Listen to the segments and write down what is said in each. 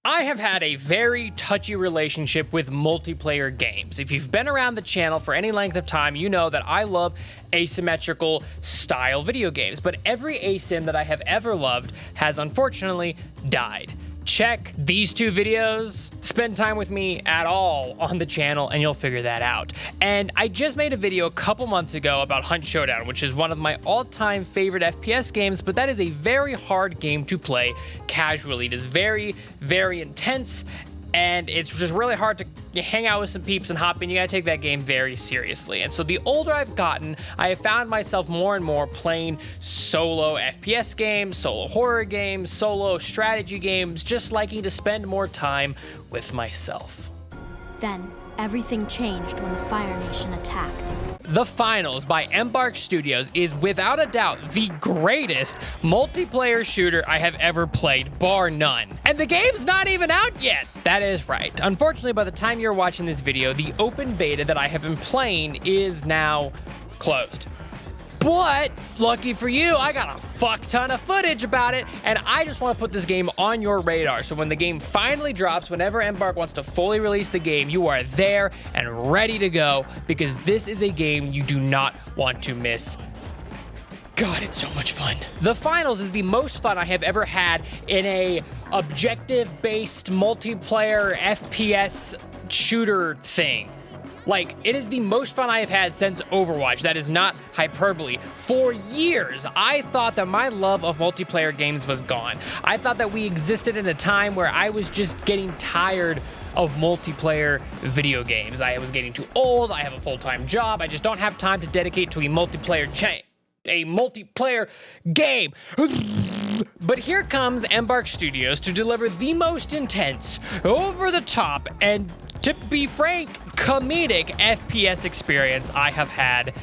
I have had a very touchy relationship with multiplayer games. If you've been around the channel for any length of time, you know that I love asymmetrical style video games, but every asim that I have ever loved has unfortunately died. Check these two videos, spend time with me at all on the channel, and you'll figure that out. And I just made a video a couple months ago about Hunt Showdown, which is one of my all-time favorite FPS games, but that is a very hard game to play casually. It is very, very intense, and it's just really hard to hang out with some peeps and hop in. You gotta take that game very seriously. And so the older I've gotten, I have found myself more and more playing solo FPS games, solo horror games, solo strategy games, just liking to spend more time with myself. Then, everything changed when the Fire Nation attacked. The Finals by Embark Studios is without a doubt the greatest multiplayer shooter I have ever played, bar none. And the game's not even out yet. That is right. Unfortunately, by the time you're watching this video, the open beta that I have been playing is now closed. But lucky for you, I got a fuck ton of footage about it, and I just want to put this game on your radar. So when the game finally drops, whenever Embark wants to fully release the game, you are there and ready to go, because this is a game you do not want to miss. God, it's so much fun. The Finals is the most fun I have ever had in a objective-based multiplayer FPS shooter thing. Like, it is the most fun I have had since Overwatch. That is not hyperbole. For years, I thought that my love of multiplayer games was gone. I thought that we existed in a time where I was just getting tired of multiplayer video games. I was getting too old. I have a full-time job. I just don't have time to dedicate to a multiplayer game. But here comes Embark Studios to deliver the most intense, over-the-top, and to be frank, comedic FPS experience I have had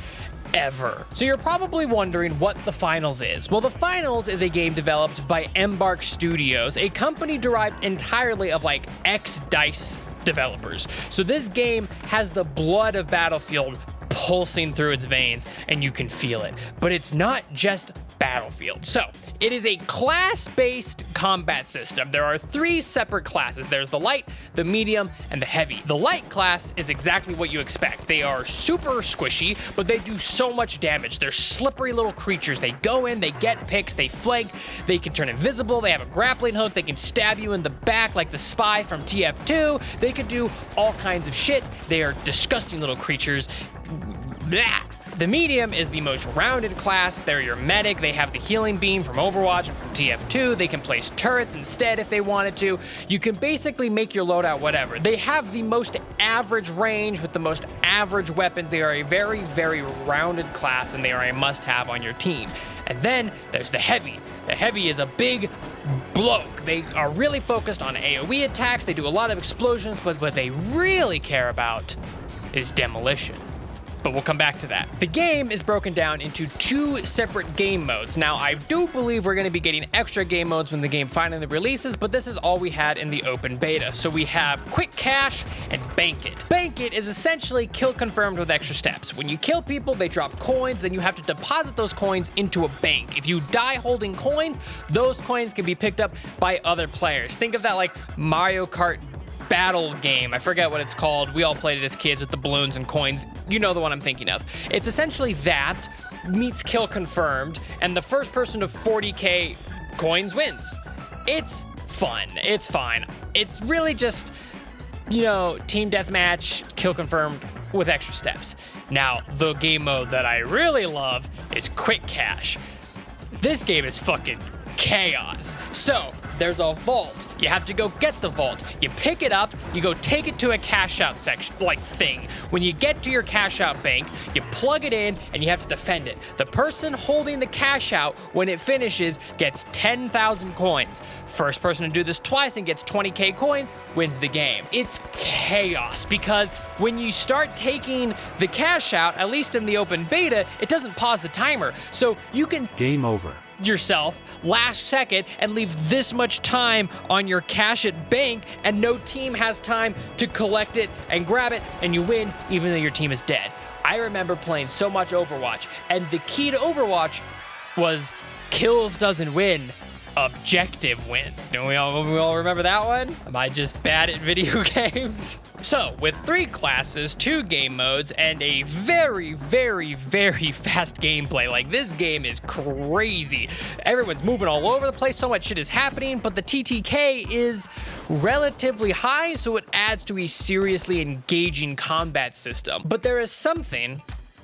ever. So you're probably wondering what The Finals is. Well, The Finals is a game developed by Embark Studios, a company derived entirely of like ex-DICE developers. So this game has the blood of Battlefield pulsing through its veins, and you can feel it. But it's not just Battlefield. So, it is a class-based combat system. There are three separate classes. There's the light, the medium, and the heavy. The light class is exactly what you expect. They are super squishy, but they do so much damage. They're slippery little creatures. They go in, they get picks, they flank, they can turn invisible, they have a grappling hook, they can stab you in the back like the spy from TF2. They can do all kinds of shit. They are disgusting little creatures. Blah. The medium is the most rounded class. They're your medic. They have the healing beam from Overwatch and from TF2. They can place turrets instead if they wanted to. You can basically make your loadout whatever. They have the most average range with the most average weapons. They are a very, very rounded class, and they are a must-have on your team. And then there's the heavy. The heavy is a big bloke. They are really focused on AoE attacks. They do a lot of explosions, but what they really care about is demolition. But we'll come back to that. The game is broken down into two separate game modes. Now, I do believe we're going to be getting extra game modes when the game finally releases, but this is all we had in the open beta. So we have Quick Cash and Bank It. Bank It is essentially kill confirmed with extra steps. When you kill people, they drop coins, then you have to deposit those coins into a bank. If you die holding coins, those coins can be picked up by other players. Think of that like Mario Kart battle game. I forget what it's called. We all played it as kids with the balloons and coins. You know the one I'm thinking of. It's essentially that meets kill confirmed, and the first person to 40k coins wins. It's fun. It's fine. It's really just, you know, team deathmatch, kill confirmed with extra steps. Now, the game mode that I really love is Quick Cash. This game is fucking chaos. So, there's a vault. You have to go get the vault. You pick it up, you go take it to a cash out section, like thing. When you get to your cash out bank, you plug it in and you have to defend it. The person holding the cash out, when it finishes, gets 10,000 coins. First person to do this twice and gets 20k coins wins the game. It's chaos because when you start taking the cash out, at least in the open beta, it doesn't pause the timer. So you can game over yourself last second and leave this much time on your cash at bank, and no team has time to collect it and grab it, and you win even though your team is dead. I remember playing so much Overwatch, and the key to Overwatch was kills doesn't win, objective wins. Do we all remember that one? Am I just bad at video games? So, with 3 classes, 2 game modes, and a very, very, very fast gameplay, like this game is crazy. Everyone's moving all over the place, so much shit is happening, but the TTK is relatively high, so it adds to a seriously engaging combat system. But there is something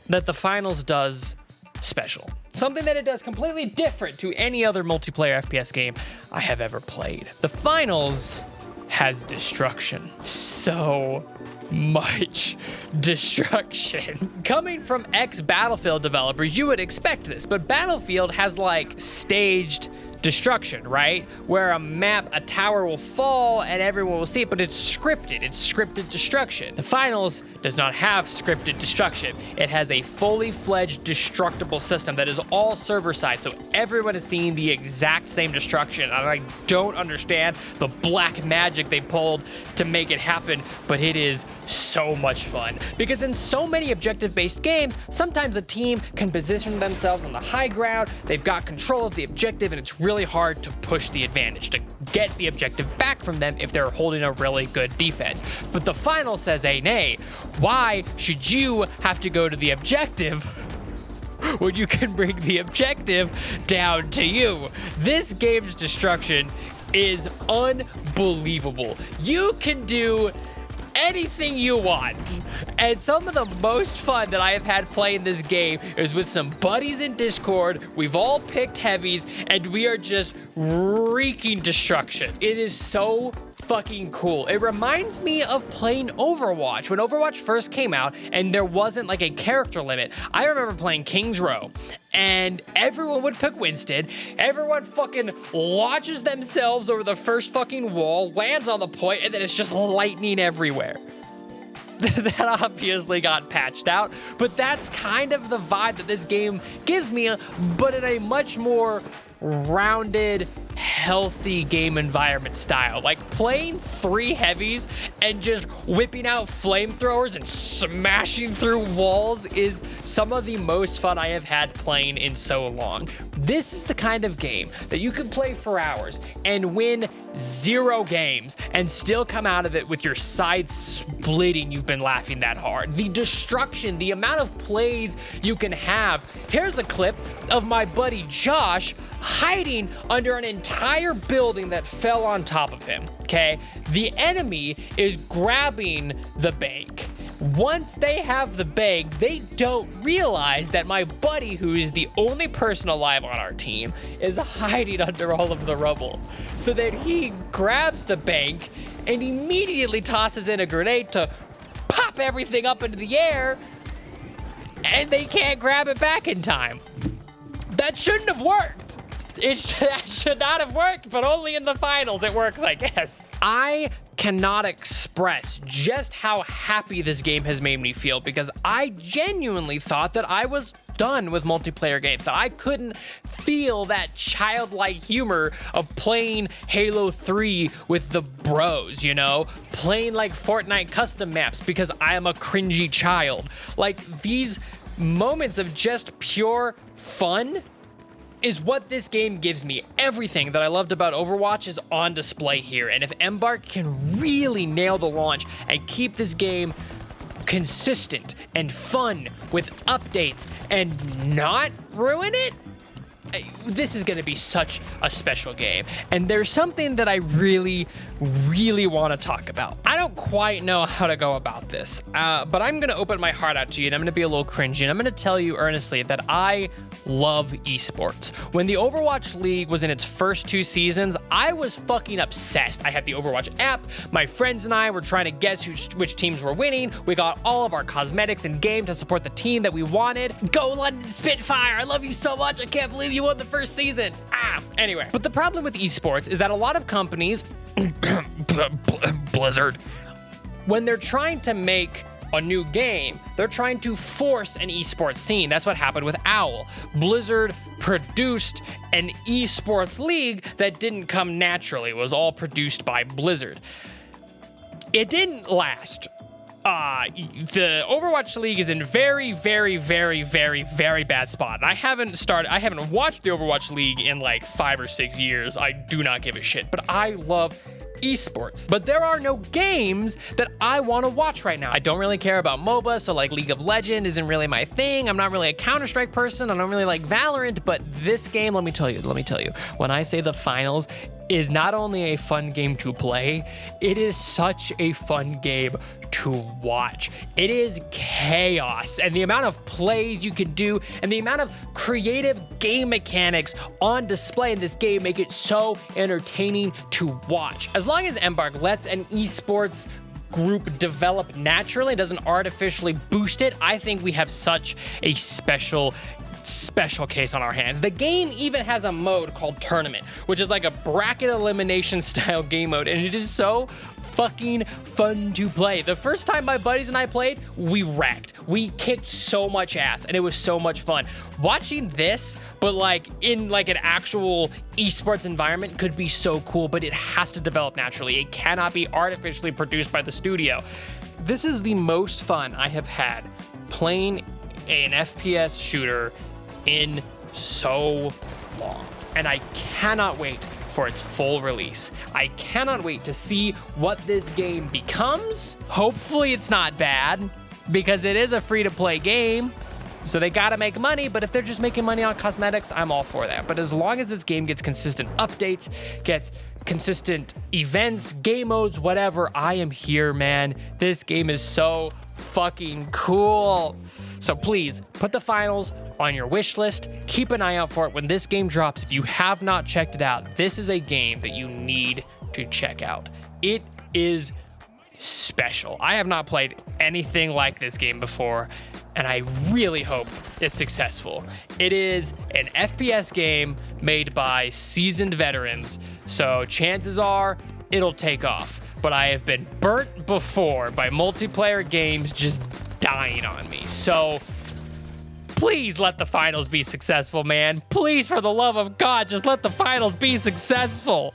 that the finals does special. Something that it does completely different to any other multiplayer FPS game I have ever played. The finals has destruction. So much destruction. Coming from ex-Battlefield developers, you would expect this, but Battlefield has like staged destruction, right? Where a tower will fall and everyone will see it, but it's scripted. It's scripted destruction. The finals does not have scripted destruction. It has a fully fledged destructible system that is all server side, so everyone is seeing the exact same destruction. And I don't understand the black magic they pulled to make it happen, but it is so much fun. Because in so many objective-based games, sometimes a team can position themselves on the high ground, they've got control of the objective, and it's really hard to push the advantage, to get the objective back from them if they're holding a really good defense. But the final says, hey, nay, why should you have to go to the objective when you can bring the objective down to you? This game's destruction is unbelievable. You can do anything you want. And some of the most fun that I have had playing this game is with some buddies in Discord. We've all picked heavies and we are just wreaking destruction. It is so fucking cool. It reminds me of playing Overwatch. When Overwatch first came out and there wasn't like a character limit, I remember playing King's Row and everyone would pick Winston. Everyone fucking launches themselves over the first fucking wall, lands on the point, and then it's just lightning everywhere. That obviously got patched out, but that's kind of the vibe that this game gives me, but in a much more rounded, healthy game environment style. Like playing 3 heavies and just whipping out flamethrowers and smashing through walls is some of the most fun I have had playing in so long. This is the kind of game that you can play for hours and win 0 games and still come out of it with your sides splitting. You've been laughing that hard. The destruction, the amount of plays you can have. Here's a clip of my buddy Josh hiding under an entire building that fell on top of him, okay? The enemy is grabbing the bank. Once they have the bank, they don't realize that my buddy, who is the only person alive on our team, is hiding under all of the rubble. So then he grabs the bank and immediately tosses in a grenade to pop everything up into the air, and they can't grab it back in time. That shouldn't have worked. It should not have worked, but only in the finals it works, I guess. I cannot express just how happy this game has made me feel, because I genuinely thought that I was done with multiplayer games, that I couldn't feel that childlike humor of playing Halo 3 with the bros, you know, playing like Fortnite custom maps because I am a cringy child. Like, these moments of just pure fun is what this game gives me. Everything that I loved about Overwatch is on display here, and if Embark can really nail the launch and keep this game consistent and fun with updates and not ruin it, this is going to be such a special game. And there's something that I really want to talk about. I don't quite know how to go about this, but I'm going to open my heart out to you, and I'm going to be a little cringy, and I'm going to tell you earnestly that I love esports. When the Overwatch League was in its first 2 seasons, I was fucking obsessed. I had the Overwatch app. My friends and I were trying to guess which teams were winning. We got all of our cosmetics in game to support the team that we wanted. Go London Spitfire! I love you so much. I can't believe you won the first season. Anyway. But the problem with esports is that a lot of companies, Blizzard, when they're trying to make a new game, they're trying to force an esports scene. That's what happened with OWL. Blizzard produced an esports league that didn't come naturally. It was all produced by Blizzard. It didn't last the Overwatch League is in very, very, very, very, very bad spot. I haven't watched the Overwatch League in like 5 or 6 years. I do not give a shit, but I love esports. But there are no games that I want to watch right now. I don't really care about MOBA, so like League of Legends isn't really my thing. I'm not really a Counter-Strike person. I don't really like Valorant, but this game, let me tell you, when I say the finals is not only a fun game to play, it is such a fun game to watch. It is chaos, and the amount of plays you can do and the amount of creative game mechanics on display in this game make it so entertaining to watch. As long as Embark lets an esports group develop naturally, doesn't artificially boost it, I think we have such a special case on our hands. The game even has a mode called Tournament, which is like a bracket elimination style game mode, and it is so fucking fun to play. The first time my buddies and I played, we wrecked. We kicked so much ass, and it was so much fun. Watching this, but like in like an actual esports environment could be so cool, but it has to develop naturally. It cannot be artificially produced by the studio. This is the most fun I have had playing an FPS shooter in so long, and I cannot wait for its full release. I cannot wait to see what this game becomes. Hopefully it's not bad, because it is a free-to-play game, so they gotta make money, but if they're just making money on cosmetics, I'm all for that. But as long as this game gets consistent updates, gets consistent events, game modes, whatever, I am here, man. This game is so fucking cool. So please put the finals on your wish list. Keep an eye out for it when this game drops. If you have not checked it out, this is a game that you need to check out. It is special. I have not played anything like this game before, and I really hope it's successful. It is an FPS game made by seasoned veterans, so chances are it'll take off. But I have been burnt before by multiplayer games just dying on me. So please let the finals be successful, man. Please, for the love of God, just let the finals be successful.